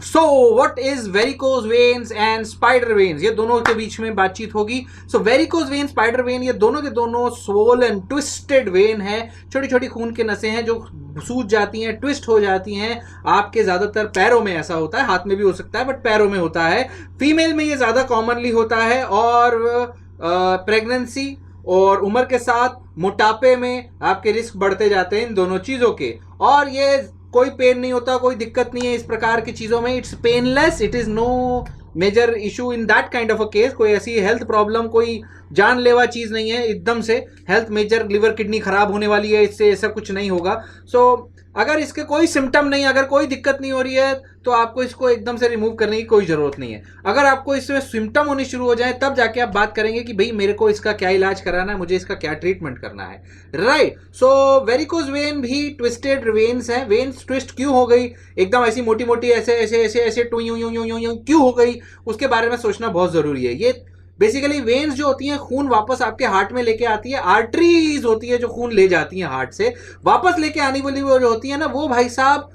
So what is varicose veins and spider veins, ये दोनों के बीच में बातचीत होगी. सो वेरिकोज वेन, स्पाइडर वेन, ये दोनों के दोनों स्वोल एंड ट्विस्टेड वेन है. छोटी छोटी खून के नसें हैं जो सूज जाती हैं, ट्विस्ट हो जाती हैं. आपके ज्यादातर पैरों में ऐसा होता है, हाथ में भी हो सकता है बट पैरों में होता है. फीमेल में ये ज्यादा कॉमनली होता है. और प्रेगनेंसी और उम्र के साथ मोटापे में आपके रिस्क बढ़ते जाते हैं इन दोनों चीजों के. और ये कोई पेन नहीं होता, कोई दिक्कत नहीं है इस प्रकार की चीजों में. It's painless, it is no major issue in that kind of a case. कोई ऐसी हेल्थ प्रॉब्लम, कोई जानलेवा चीज नहीं है एकदम से हेल्थ मेजर लिवर किडनी खराब होने वाली है इससे, ऐसा कुछ नहीं होगा. सो अगर इसके कोई सिम्टम नहीं, अगर कोई दिक्कत नहीं हो रही है तो आपको इसको एकदम से रिमूव करने की कोई जरूरत नहीं है. अगर आपको इसमें सिम्टम होने शुरू हो जाए तब जाके आप बात करेंगे कि भाई मेरे को इसका क्या इलाज कराना है, मुझे इसका क्या ट्रीटमेंट करना है. राइट. सो वेरिकोज वेन भी ट्विस्टेड वेन्स है. वेन्स ट्विस्ट क्यों हो गई, एकदम ऐसी मोटी मोटी ऐसे ऐसे ऐसे ऐसे क्यों हो गई, उसके बारे में सोचना बहुत जरूरी है. ये बेसिकली वेन्स जो होती हैं खून वापस आपके हार्ट में लेके आती है. आर्टरीज होती है जो खून ले जाती है हार्ट से. वापस लेके आने वाली वो जो होती है ना, वो भाई साहब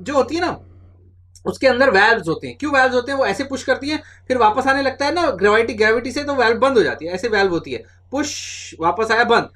जो होती है ना, उसके अंदर वैल्व्स होते हैं. क्यों वैल्व्स होते हैं, वो ऐसे पुश करती हैं, फिर वापस आने लगता है ना ग्रेविटी से, तो वैल्व बंद हो जाती है. ऐसे वैल्व होती है, पुश वापस आया बंद,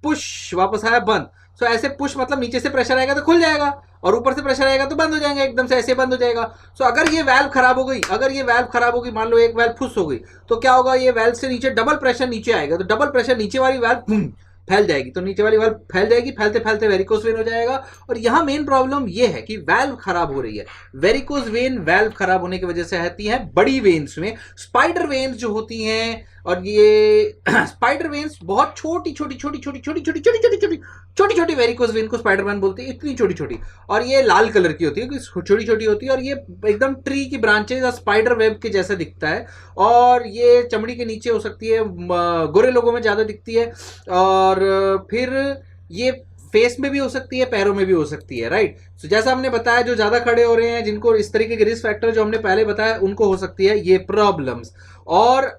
पुश वापस आया बंद. सो ऐसे पुश मतलब नीचे से प्रेशर आएगा तो खुल जाएगा, और ऊपर से प्रेशर आएगा तो बंद हो जाएगा, एकदम से ऐसे बंद हो जाएगा. सो अगर ये वैल्व खराब हो गई, अगर ये वैल्व खराब होगी, मान लो एक वैल्व फुस हो गई, तो क्या होगा, ये वैल्व से नीचे डबल प्रेशर नीचे आएगा, तो डबल प्रेशर नीचे वाली वैल्व फैल जाएगी, तो नीचे वाली वाल्व फैल जाएगी, फैलते फैलते वेरिकोज वेन हो जाएगा. और यहां मेन प्रॉब्लम ये है कि वैल्व खराब हो रही है. वेरिकोज वेन वैल्व खराब होने की वजह से आती है बड़ी वेन्स में. स्पाइडर वेन्स जो होती हैं, और ये स्पाइडर वेन्स बहुत छोटी छोटी छोटी छोटी छोटी छोटी छोटी छोटी छोटी छोटी छोटी वेरिकोज वेन को स्पाइडर वेन बोलते हैं, इतनी छोटी छोटी. और ये लाल कलर की होती है, छोटी छोटी होती है, और ये एकदम ट्री की ब्रांचेज और स्पाइडर वेब के जैसा दिखता है. और ये चमड़ी के नीचे हो सकती है, गोरे लोगों में ज्यादा दिखती है. और फिर ये फेस में भी हो सकती है, पैरों में भी हो सकती है. राइट. तो जैसा हमने बताया, जो ज्यादा खड़े हो रहे हैं, जिनको इस तरीके के रिस्क फैक्टर जो हमने पहले बताया, उनको हो सकती है ये प्रॉब्लम्स. और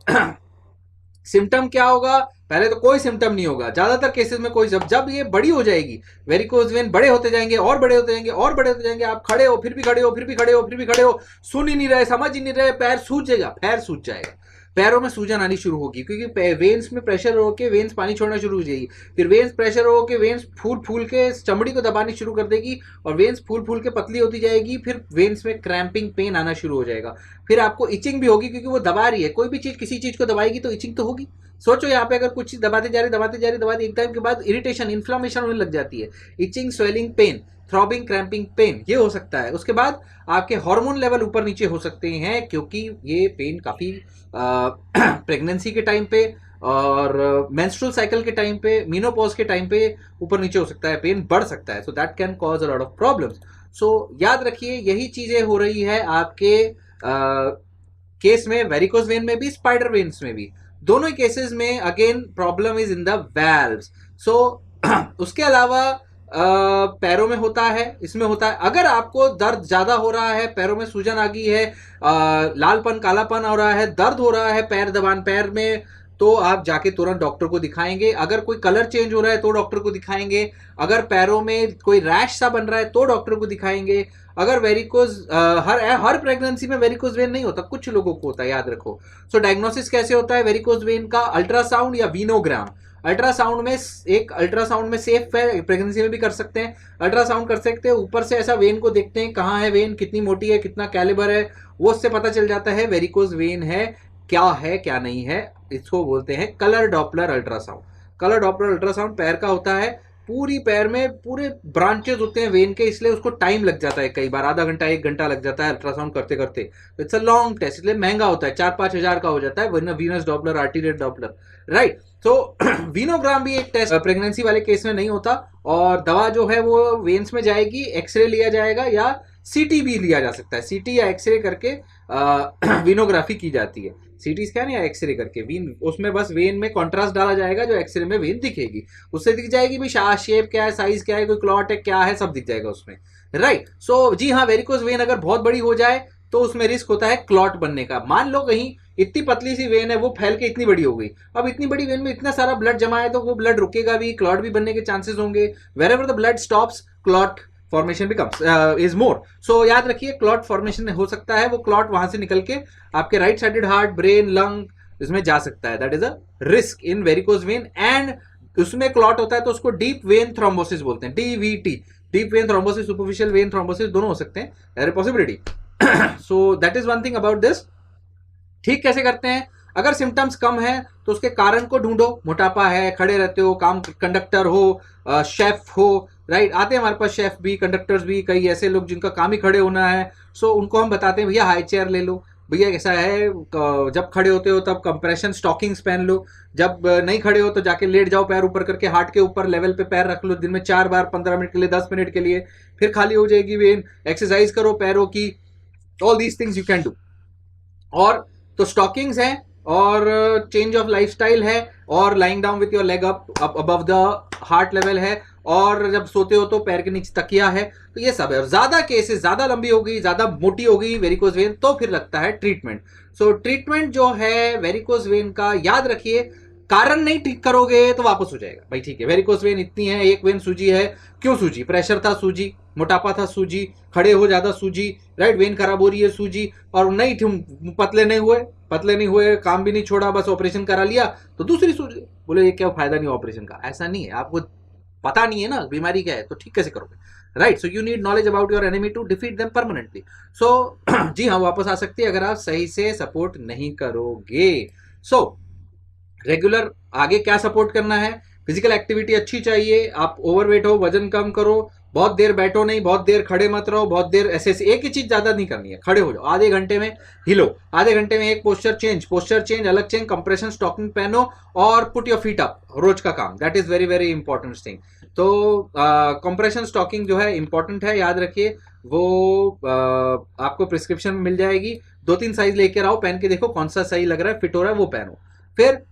सिम्टम क्या होगा, पहले तो कोई सिम्टम नहीं होगा ज्यादातर केसेस में. कोई जब ये बड़ी हो जाएगी, वेरिकोज वेन बड़े होते जाएंगे और बड़े होते जाएंगे और बड़े होते जाएंगे, आप खड़े हो फिर भी खड़े हो, फिर भी खड़े हो, फिर भी खड़े हो, सुन ही नहीं रहे, समझ ही नहीं रहे, पैर सूज जाएगा, पैर सूज जाएगा, पैरों में सूजन आनी शुरू होगी, क्योंकि वेन्स में प्रेशर होकर वेन्स पानी छोड़ना शुरू हो जाएगी. फिर वेन्स प्रेशर होकर वेन्स फूल फूल के चमड़ी को दबानी शुरू कर देगी, और वेन्स फूल फूल के पतली होती जाएगी. फिर वेन्स में क्रैम्पिंग पेन आना शुरू हो जाएगा. फिर आपको इचिंग भी होगी, क्योंकि वो दबा रही है. कोई भी चीज किसी चीज को दबाएगी तो इचिंग तो होगी. सोचो यहाँ पे अगर कुछ चीज दबाते जा रही एक टाइम के बाद इरिटेशन, इन्फ्लामेशन होने लग जाती है. Itching, swelling, pain, throbbing, cramping pain, ये हो सकता है. उसके बाद आपके हार्मोन लेवल ऊपर नीचे हो सकते हैं, क्योंकि ये पेन काफी प्रेगनेंसी के टाइम पे और मेंस्ट्रुअल साइकिल के टाइम पे, मीनोपॉज के टाइम पे ऊपर नीचे हो सकता है, पेन बढ़ सकता है. So that can cause a lot of problems. So याद रखिए, यही चीजें हो रही है आपके केस में, वेरिकोज वेन में भी, स्पाइडर वेन्स में भी. दोनों केसेस में again problem is in the valves. So उसके अलावा पैरों में होता है, इसमें होता है. अगर आपको दर्द ज्यादा हो रहा है, पैरों में सूजन आ गई है, लालपन कालापन हो रहा है, दर्द हो रहा है पैर में, तो आप जाके तुरंत डॉक्टर को दिखाएंगे. अगर कोई कलर चेंज हो रहा है तो डॉक्टर को दिखाएंगे. अगर पैरों में कोई रैश सा बन रहा है तो डॉक्टर को दिखाएंगे. अगर वेरिकोज, हर प्रेगनेंसी में वेरिकोज वेन नहीं होता, कुछ लोगों को होता है, याद रखो. सो डायग्नोसिस कैसे होता है वेरिकोज वेन का, अल्ट्रासाउंड या वीनोग्राम. अल्ट्रासाउंड में सेफ है, प्रेगनेंसी में भी कर सकते हैं. अल्ट्रासाउंड कर सकते हैं, ऊपर से ऐसा वेन को देखते हैं, कहाँ है वेन, कितनी मोटी है, कितना कैलिबर है, वो उससे पता चल जाता है वेरिकोज वेन है क्या नहीं है. इसको बोलते हैं colour Doppler ultrasound. Colour Doppler ultrasound पैर का होता है, पूरी पैर में पूरे ब्रांचेस होते हैं वेन के, इसलिए उसको टाइम लग जाता है, कई बार आधा घंटा 1 घंटा लग जाता है अल्ट्रासाउंड करते करते. इट्स अ लॉन्ग टेस्ट, इसलिए महंगा होता है, 4-5 हजार का हो जाता है, वरना वीनस डॉपलर, आर्टीरियर डॉपलर. राइट. तो वीनोग्राम भी एक टेस्ट प्रेगनेंसी वाले केस में नहीं होता, और दवा जो है वो वेन्स में जाएगी, एक्सरे लिया जाएगा, या सीटी भी लिया जा सकता है. सीटी या एक्सरे करके वीनोग्राफी की जाती है. सीटी स्कैन या एक्सरे करके वीन, उसमें बस वेन में कॉन्ट्रास्ट डाला जाएगा, जो एक्सरे में वेन दिखेगी, उससे दिख जाएगी भी शेप क्या है, साइज क्या है, कोई क्लॉट है क्या है, सब दिख जाएगा उसमें. राइट. सो जी हाँ, वेरिकोज वेन अगर बहुत बड़ी हो जाए तो उसमें रिस्क होता है क्लॉट बनने का. मान लो कहीं इतनी पतली सी वेन है, वो फैल के इतनी बड़ी हो गई, अब इतनी बड़ी वेन में इतना सारा ब्लड जमा है, तो वो ब्लड रुकेगा भी, क्लॉट भी बनने के चांसेस होंगे. Wherever the blood stops, clot formation becomes is more. So याद रखिए क्लॉट फॉर्मेशन हो सकता है, वो क्लॉट वहां से निकल के आपके right sided heart, brain, lung इसमें जा सकता है. That is a risk in varicose vein. And उसमें क्लॉट होता है तो उसको डीप वेन थ्रोम्बोसिस बोलते हैं, DVT, deep vein thrombosis, superficial vein thrombosis, दोनों हो सकते हैं. There is possibility. So that is one thing about this. ठीक कैसे करते हैं? अगर सिम्टम्स कम है तो उसके कारण को ढूंढो. मोटापा है, खड़े रहते हो, काम कंडक्टर हो, शेफ हो, राइट. आते हैं हमारे पास शेफ भी, कंडक्टर्स भी, कई ऐसे लोग जिनका काम ही खड़े होना है. सो उनको हम बताते हैं भैया हाई चेयर ले लो, भैया ऐसा है जब खड़े होते हो तब कंप्रेशन स्टॉकिंग्स पहन लो, जब नहीं खड़े हो तो जाके लेट जाओ, पैर ऊपर करके हार्ट के ऊपर लेवल पे पैर रख लो, दिन में 4 बार, 15 मिनट के लिए, 10 मिनट के लिए, फिर खाली हो जाएगी वेन. एक्सरसाइज करो पैरों की. All these things you can do. और तो स्टॉकिंग्स है, और चेंज ऑफ लाइफस्टाइल है, और lying down with your leg up above the heart level है, और जब सोते हो तो पैर के नीचे तकिया है. तो ये सब है. और ज्यादा केसेस, ज्यादा लंबी हो गई, ज्यादा मोटी हो गई वेरिकोज वेन, तो फिर लगता है ट्रीटमेंट. सो ट्रीटमेंट जो है वेरिकोज वेन का, याद रखिए कारण नहीं ठीक करोगे तो वापस हो जाएगा. भाई ठीक है, वेरिकोज वेन इतनी है, एक वेन सूजी है, क्यों सूजी? प्रेशर था सूजी, मोटापा था सूजी, खड़े हो ज्यादा सूजी, राइट. वेन खराब हो रही है सूजी. और नहीं पतले नहीं हुए, काम भी नहीं छोड़ा, बस ऑपरेशन करा लिया तो दूसरी सूजी. बोले ये क्या फायदा नहीं ऑपरेशन का? ऐसा नहीं है. आपको पता नहीं है ना बीमारी क्या है, तो ठीक कैसे करोगे, right. So you need knowledge about your enemy to defeat them permanently. So जी हाँ, वापस आ सकती है अगर आप सही से सपोर्ट नहीं करोगे. सो रेगुलर आगे क्या सपोर्ट करना है? फिजिकल एक्टिविटी अच्छी चाहिए. आप ओवरवेट हो, वजन कम करो, बहुत देर बैठो नहीं, बहुत देर खड़े मत रहो, बहुत देर ऐसे एक ही चीज ज्यादा नहीं करनी है. खड़े हो जाओ, आधे घंटे में हिलो, आधे घंटे में एक पोस्चर चेंज, अलग चेंज, कंप्रेशन स्टॉकिंग पहनो, और पुट योर फीट अप. रोज का काम, that is very very important thing. तो कंप्रेशन स्टॉकिंग जो है इंपॉर्टेंट है, याद रखिए. वो आपको प्रिस्क्रिप्शन में मिल जाएगी. 2-3 साइज लेकर आओ, पहन के देखो कौन सा सही लग रहा है, फिट हो रहा है, वो पहनो. फिर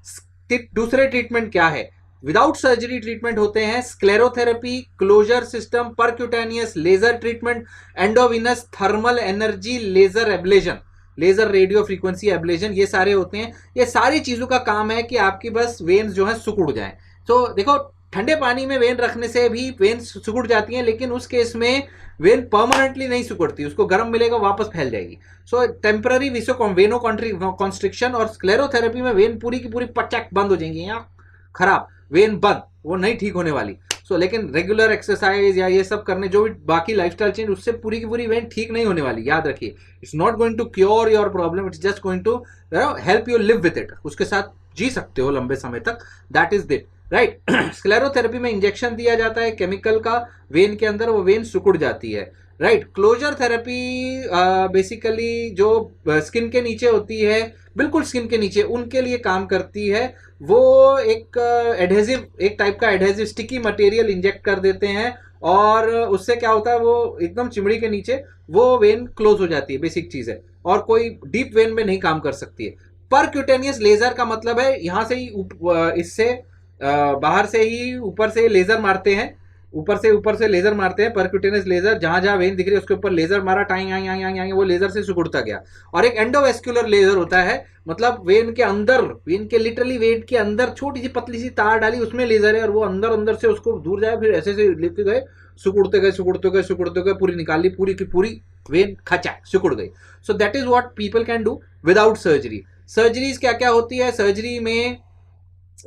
दूसरे ट्रीटमेंट क्या है? विदाउट सर्जरी ट्रीटमेंट होते हैं sclerotherapy, closure system, percutaneous laser treatment, endovenous thermal energy laser ablation, laser radio frequency ablation, ये सारे होते हैं. ये सारी चीजों का काम है कि आपकी बस वेन्स जो है सिकुड़ जाएं. तो देखो, ठंडे पानी में वेन रखने से भी वेन सिकुड़ जाती हैं, लेकिन उस केस में वेन परमानेंटली नहीं सिकुड़ती, उसको गर्म मिलेगा वापस फैल जाएगी. सो टेम्पररी वेनो कॉन्स्ट्रिक्शन. और स्क्लेरोथेरेपी में वेन पूरी की पूरी पचक बंद हो जाएंगी, यहाँ खराब वेन बंद, वो नहीं ठीक होने वाली. सो लेकिन रेगुलर एक्सरसाइज या ये सब करने, जो भी बाकी लाइफस्टाइल चेंज, उससे पूरी की पूरी वेन ठीक नहीं होने वाली. याद रखिए, it's not going to cure your problem, it's just going to help you live with it. उसके साथ जी सकते हो लंबे समय तक. That is it, right. Sclerotherapy में इंजेक्शन दिया जाता है केमिकल का वेन के अंदर, वो वेन सिकुड़ जाती है, राइट. क्लोजर थेरेपी बेसिकली जो स्किन के नीचे होती है, बिल्कुल स्किन के नीचे, उनके लिए काम करती है. वो एक एडहेसिव, एक टाइप का एडहेसिव स्टिकी मटेरियल इंजेक्ट कर देते हैं, और उससे क्या होता है, वो एकदम चिमड़ी के नीचे वो वेन क्लोज हो जाती है. बेसिक चीज है, और कोई डीप वेन में नहीं काम कर सकती है. परक्यूटेनियस लेजर का मतलब है यहां से ही इससे बाहर से ही ऊपर से लेजर मारते हैं, ऊपर से लेजर मारते हैं. परक्यूटेनियस लेजर, जहां जहां वेन दिख रही है उसके ऊपर लेजर मारा, टाइम वो लेजर से सिकुड़ता गया. और एक एंडोवेस्कुलर लेजर होता है, मतलब वेन के अंदर, वेन के लिटरली वेन के अंदर छोटी सी पतली सी तार डाली, उसमें लेजर है, और वो अंदर अंदर से उसको दूर जाए, फिर ऐसे से लेते गए, सिकुड़ते गए, पूरी निकाल ली, पूरी की पूरी वेन खचा सिकुड़ गई. सो that is what people can do without surgery. Surgeries क्या क्या होती है? सर्जरी में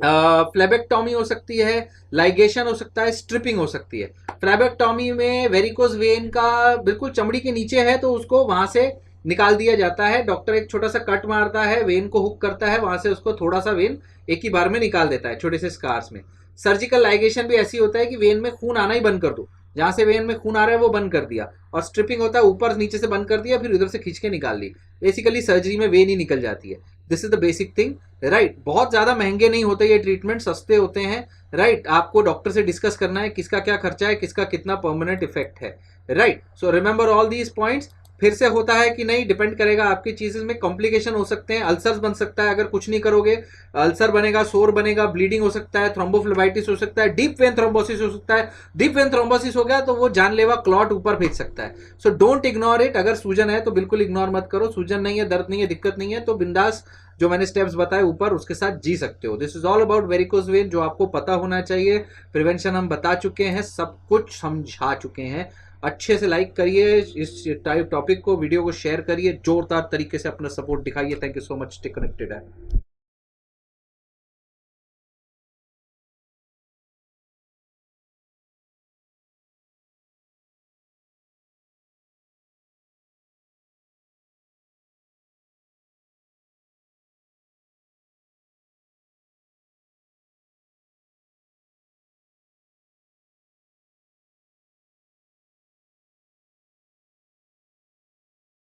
फ्लेबेक्टॉमी हो सकती है, लाइगेशन हो सकता है, स्ट्रिपिंग हो सकती है. फ्लेबेक्टॉमी में वेरिकोज वेन का बिल्कुल चमड़ी के नीचे है, तो उसको वहां से निकाल दिया जाता है. डॉक्टर एक छोटा सा कट मारता है, वेन को हुक करता है, वहां से उसको थोड़ा सा वेन एक ही बार में निकाल देता है, छोटे से स्कार्स में. सर्जिकल लाइगेशन भी ऐसी होता है कि वेन में खून आना ही बंद कर दो, जहां से वेन में खून आ रहा है वो बंद कर दिया. और स्ट्रिपिंग होता है, ऊपर नीचे से बंद कर दिया, फिर उधर से खींच के निकाल ली. बेसिकली सर्जरी में वेन ही निकल जाती है. This is the basic thing, right. बहुत ज्यादा महंगे नहीं होते ये ट्रीटमेंट, सस्ते होते हैं, राइट. आपको डॉक्टर से डिस्कस करना है किसका क्या खर्चा है, किसका कितना परमानेंट इफेक्ट है, right. So remember all these points. फिर से होता है कि नहीं, डिपेंड करेगा आपकी चीजें में. कॉम्प्लिकेशन हो सकते हैं, अल्सर्स बन सकता है अगर कुछ नहीं करोगे, अल्सर बनेगा, सोर बनेगा, ब्लीडिंग हो सकता है, थ्रोम्बोफ्लेबाइटिस हो सकता है, डीप वेन थ्रोम्बोसिस हो सकता है. डीप वेन थ्रोम्बोसिस हो गया तो वो जानलेवा क्लॉट ऊपर भेज सकता है. So don't ignore it. अगर सूजन है तो बिल्कुल इग्नोर मत करो. सूजन नहीं है, दर्द नहीं है, दिक्कत नहीं है, तो बिंदास जो मैंने स्टेप्स बताए ऊपर, उसके साथ जी सकते हो. This is all about varicose vein, जो आपको पता होना चाहिए. प्रिवेंशन हम बता चुके हैं, सब कुछ समझा चुके हैं. अच्छे से लाइक करिए इस टाइप टॉपिक को, वीडियो को शेयर करिए, जोरदार तरीके से अपना सपोर्ट दिखाइए। Thank you so much, stay connected है।